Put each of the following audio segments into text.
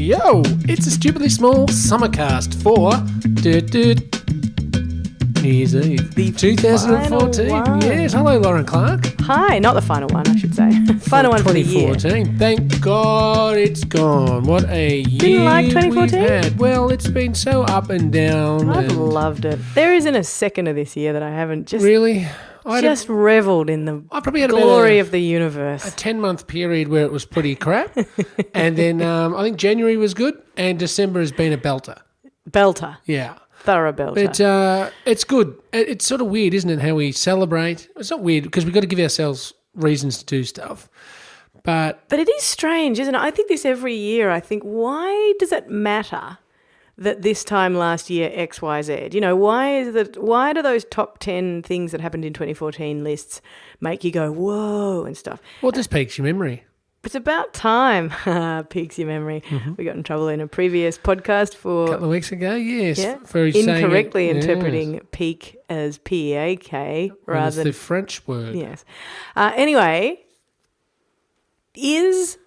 Yo, it's a Stupidly Small Summercast for New Year's Eve. The 2014. final one. Yes, hello Lauren Clark. Hi, not the final one, I should say. Final one for the year. 2014. Thank God it's gone. What a year. Didn't like 2014? we've had. Well, it's been so up and down. I've and loved it. There isn't a second of this year that I haven't just really? revelled in the I probably had glory about of the universe. a 10-month period where it was pretty crap. And then I think January was good and December has been a belter. Belter. Yeah. Thorough belter. But it's good. It's sort of weird, isn't it, how we celebrate? It's not weird because we've got to give ourselves reasons to do stuff. But it is strange, isn't it? I think this every year. I think, why does it matter that this time last year X, Y, Z? You know, why do those top 10 things that happened in 2014 lists make you go, whoa, and stuff? what just piques your memory? It's about time. Piques your memory. Mm-hmm. We got in trouble in a previous podcast A for couple of weeks ago, yes. yeah, For saying incorrectly it, yes. interpreting peak as P-E-A-K When rather it's than... the French word. Yes. Anyway, is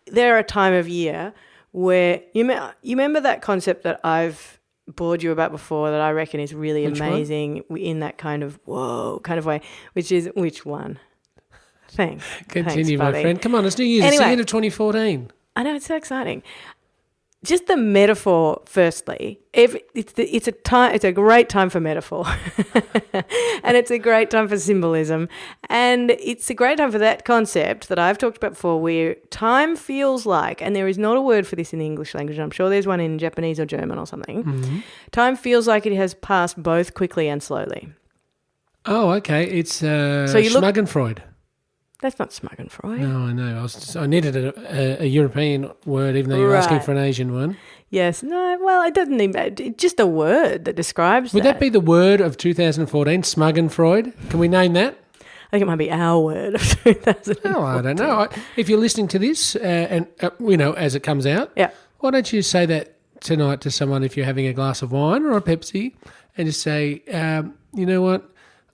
there a time of year where... You remember that concept that I've bored you about before that I reckon is really Which one? amazing in that kind of whoa kind of way, which is which one? Thanks. Continue, Thanks, my buddy. friend. Come on, it's New Year's. It's Anyway. the end of 2014. I know, it's so exciting. Just the metaphor, firstly, it's a great time for metaphor, and it's a great time for symbolism, and it's a great time for that concept that I've talked about before, where time feels like, and there is not a word for this in the English language, I'm sure there's one in Japanese or German or something. Mm-hmm. Time feels like it has passed both quickly and slowly. Oh, okay. It's you look- Schmagenfreude. That's not Smagenfreude. No, I know. I needed a European word, even though you're asking Right. for an Asian one. Yes, no, well, it doesn't even, it's just a word that describes Would that be the word of 2014, Schmagenfreude? Can we name that? I think it might be our word of 2014. Oh, I don't know. If you're listening to this, as it comes out, Yeah. why don't you say that tonight to someone if you're having a glass of wine or a Pepsi, and just say, you know what?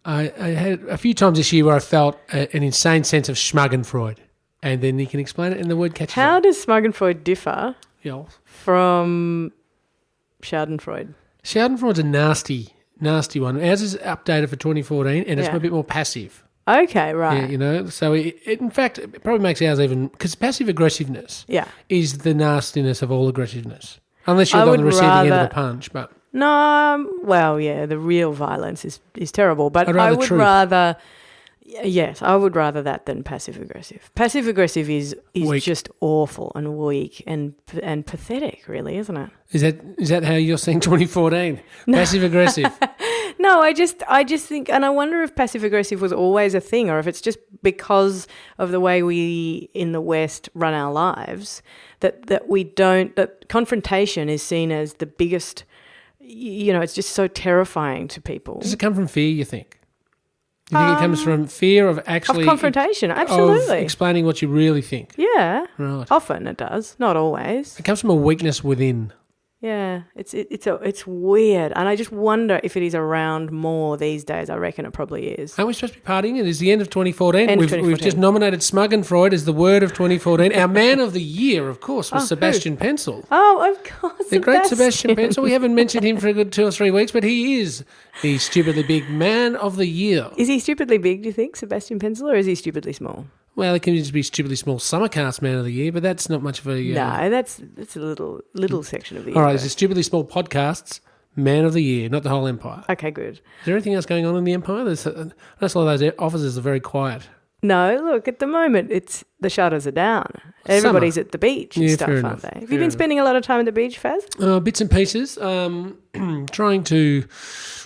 I had a few times this year where I felt an insane sense of Schmagenfreude, and then you can explain it, and the word catches How on. does Smagenfreude differ Yeah. from Schadenfreude? Schadenfreude's a nasty one. Ours is updated for 2014, and it's Yeah. a bit more passive. Okay, right. Yeah, so it in fact, it probably makes ours even, because passive aggressiveness Yeah. is the nastiness of all aggressiveness. Unless you're I on would the receiving end of rather- the punch, but No, well, yeah, the real violence is terrible, but I'd rather I would truth. rather, yes, I would rather that than passive aggressive. Passive aggressive is Weak. just awful and weak and pathetic, really, isn't it? is that how you're seeing 2014? Passive aggressive. No, I just think, and I wonder if passive aggressive was always a thing, or if it's just because of the way we in the West run our lives that confrontation is seen as the biggest. It's just so terrifying to people. Does it come from fear, you think? Do you think it comes from fear of actually... Of confrontation, Of absolutely. explaining what you really think? Yeah, Right. often it does, not always. It comes from a weakness within. Yeah, it's weird, and I just wonder if it is around more these days. I reckon it probably is. Aren't we supposed to be partying? It is the end of 2014. End of We've 2014. just nominated Smagenfreude as the word of 2014. Our man of the year, of course, was who? Sebastian Pencil. Oh, of course, The great Sebastian Pencil. We haven't mentioned him for a good 2 or 3 weeks, but he is the stupidly big man of the year. Is he stupidly big, do you think, Sebastian Pencil, or is he stupidly small? Well, it can just be stupidly small Summercast man of the year, but that's not much of a... No, that's a little section of the All right, universe. it's a stupidly small podcasts man of the year, not the whole empire. Okay, good. Is there anything else going on in the empire? That's a lot of those offices are very quiet. No, look, at the moment, the shutters are down. Everybody's at the beach and Yeah, stuff, fair aren't enough, they? Have you fair been enough. spending a lot of time at the beach, Faz? Bits and pieces. Trying to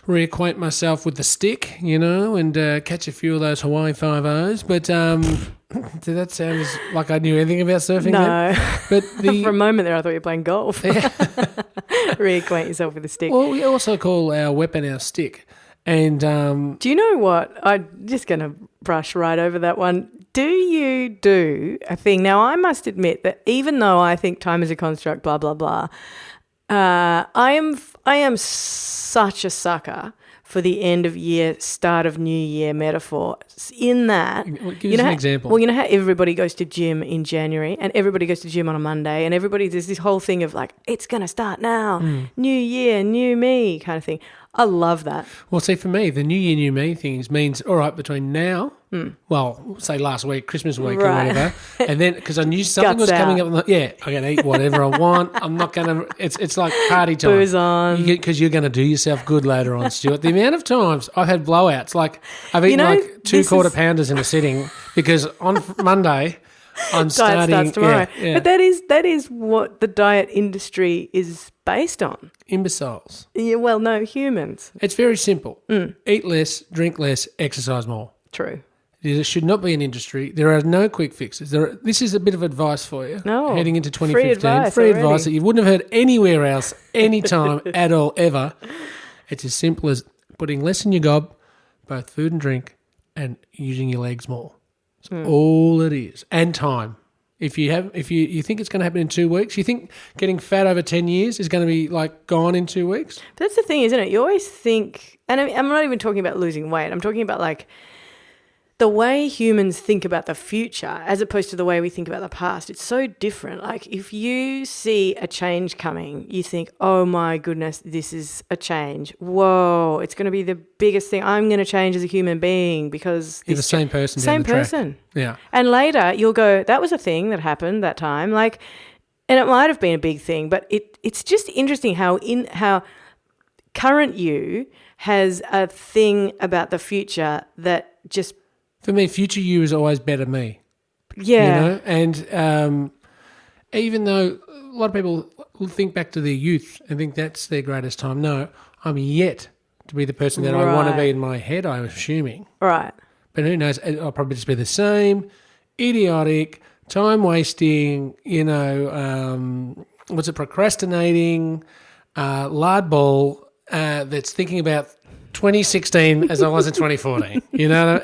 reacquaint myself with the stick, and catch a few of those Hawaii 5-0s. But did that sound like I knew anything about surfing? No. But For a moment there, I thought you were playing golf. Reacquaint yourself with the stick. well, we also call our weapon our stick. And Do you know what? I'm just going to brush right over that one. Do you do a thing? Now, I must admit that even though I think time is a construct, blah, blah, blah, I am such a sucker for the end of year, start of new year metaphor. In that, Give us an example. Well, you know how everybody goes to gym in January and everybody goes to gym on a Monday and there's this whole thing of like, it's going to start now, new year, new me kind of thing. I love that. Well, see, for me, the New Year, New Me things means, all right, between now, well, say last week, Christmas week or whatever, and then, because I knew something was coming up, I'm like, yeah, I'm going to eat whatever I want. I'm not going to, it's like party time. Booze on. Because you're going to do yourself good later on, Stuart. The amount of times I've had blowouts, like I've eaten like 2 quarter-pounders in a sitting because on Monday... I'm starting. Diet starts tomorrow. Yeah. But that is what the diet industry is based on. Imbeciles. Yeah, well, no, humans. It's very simple. Eat less, drink less, exercise more. True. It should not be an industry. There are no quick fixes. This is a bit of advice for you. No. Heading into 2015. Free advice that you wouldn't have heard anywhere else, anytime at all, ever. It's as simple as putting less in your gob, both food and drink, and using your legs more. All it is, and time. If you think it's going to happen in 2 weeks, you think getting fat over 10 years is going to be like gone in 2 weeks. But that's the thing, isn't it? You always think, and I'm not even talking about losing weight. I'm talking about like the way humans think about the future as opposed to the way we think about the past. It's so different. Like if you see a change coming, you think, oh my goodness, this is a change. Whoa, it's going to be the biggest thing. I'm going to change as a human being because... You're the same person. Same person. Yeah. And later you'll go, that was a thing that happened that time. Like, and it might have been a big thing, but it's just interesting how current you has a thing about the future that just... For me, future you is always better me. Yeah. You know? And even though a lot of people will think back to their youth and think that's their greatest time, no, I'm yet to be the person that I want to be in my head, I'm assuming. Right. But who knows? I'll probably just be the same, idiotic, time-wasting, procrastinating, lard ball that's thinking about 2016 as I was in 2014. You know,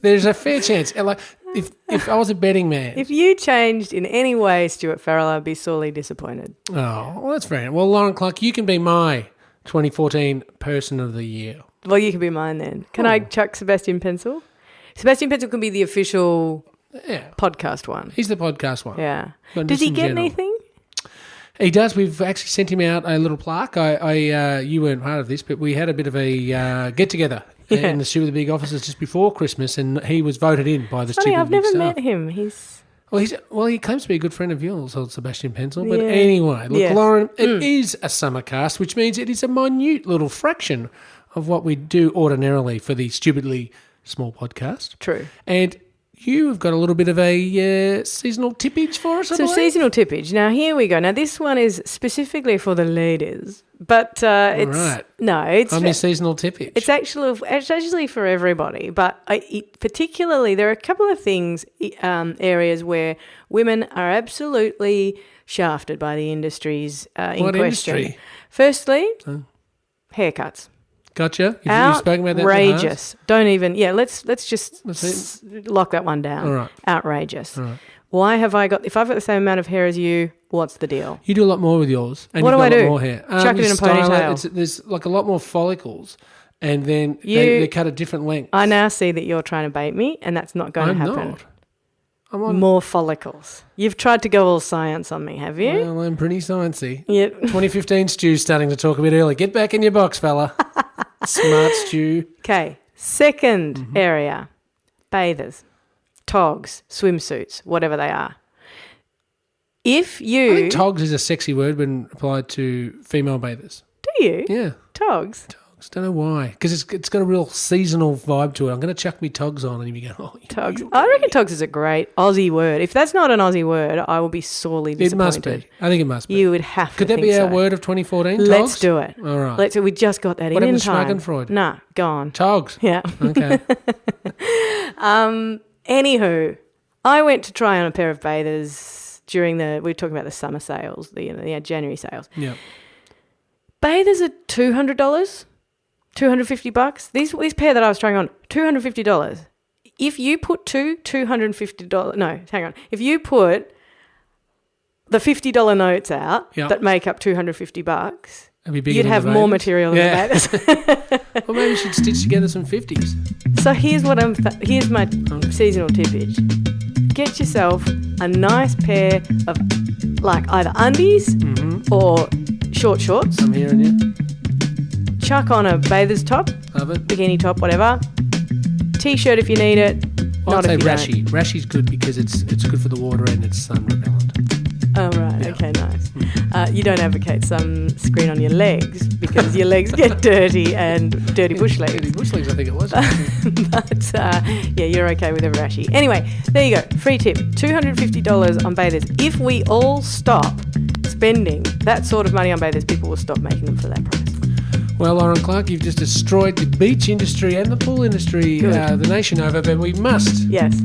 there's a fair chance. Like if I was a betting man. If you changed in any way, Stuart Farrell, I'd be sorely disappointed. Oh, well, that's fair. Well, Lauren Clark, you can be my 2014 Person of the Year. Well, you can be mine then. Can I chuck Sebastian Pencil? Sebastian Pencil can be the official podcast one. He's the podcast one. Yeah. Does he get anything? He does. We've actually sent him out a little plaque. You weren't part of this, but we had a bit of a get-together in the Stu with the Big offices just before Christmas, and he was voted in by the Stu with the Big I've never staff. met him. He claims to be a good friend of yours, old Sebastian Pencil. But anyway, look, Lauren, it is a summer cast, which means it is a minute little fraction of what we do ordinarily for the Stupidly Small Podcast. True. And you've got a little bit of a seasonal tippage for us, I believe? Seasonal tippage. Now, here we go. Now, this one is specifically for the ladies, but it's... Right. No, it's... I'm your seasonal tippage. It's actually for everybody, but particularly there are a couple of things, areas where women are absolutely shafted by the industries in what question. Industry? Firstly, haircuts. Gotcha. You've spoken about that. Outrageous. Don't even. Yeah. Let's just lock that one down. All right. Outrageous. All right. Why have I got? If I've got the same amount of hair as you, what's the deal? You do a lot more with yours. And what you've do got I a do? lot more hair. Chuck it in a ponytail. There's like a lot more follicles, and then they cut at different lengths. I now see that you're trying to bait me, and that's not going to happen. I'm on more follicles. You've tried to go all science on me, have you? Well, I'm pretty sciencey. Yep. 2015 Stu's starting to talk a bit early. Get back in your box, fella. Smart Stu. Okay. Second area, bathers, togs, swimsuits, whatever they are. If you... I think togs is a sexy word when applied to female bathers. Do you? Yeah. Togs? Don't know why. Because it's got a real seasonal vibe to it. I'm going to chuck me togs on and you go, oh, togs. I reckon togs is a great Aussie word. If that's not an Aussie word, I will be sorely disappointed. It must be. I think it must be. You would have to Could that be our word of 2014, togs? Let's do it. All right. We just got that what in time. What happened to Schmagenfreud? Nah, gone. Togs. Yeah. Okay. Anywho, I went to try on a pair of bathers during we were talking about the summer sales, the January sales. Yeah. Bathers are $200. $250. This pair that I was trying on, $250. If you put $250, no, hang on. If you put the $50 notes out that make up $250, It'd be bigger You'd than have the more bathers. material in the bathers. Or maybe we should stitch together some 50s. So here's what here's my seasonal tippage. Get yourself a nice pair of like either undies or short shorts. I'm hearing you. Chuck on a bather's top, Love it. bikini top, whatever. T-shirt if you need it. I'd say if you rashi. Rashi's good because it's good for the water and it's sun repellent. don't. Oh, right. Yeah. Okay, nice. You don't advocate sunscreen on your legs because your legs get dirty and dirty bush legs. Dirty bush legs, I think it was. But, yeah, you're okay with a rashi. Anyway, there you go. Free tip. $250 on bathers. If we all stop spending that sort of money on bathers, people will stop making them for that price. Well, Lauren Clark, you've just destroyed the beach industry and the pool industry the nation over, but we must Yes.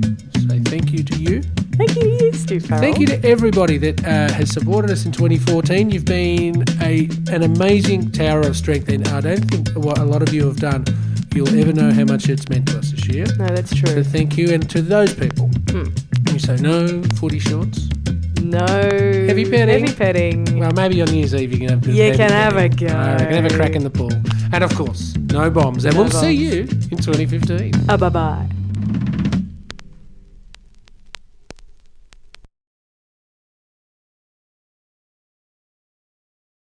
say thank you to you. Thank you, Stu Farrell. Thank you to everybody that has supported us in 2014. You've been an amazing tower of strength, and I don't think what a lot of you have done, you'll ever know how much it's meant to us this year. No, that's So true. thank you, and to those people, you say no footy shorts. No. Heavy petting. Heavy petting. Well, maybe on New Year's Eve you can have. You can have a petting. go. You can have a crack in the pool, and of course, no bombs. And No we'll see bombs. you in 2015. Bye-bye.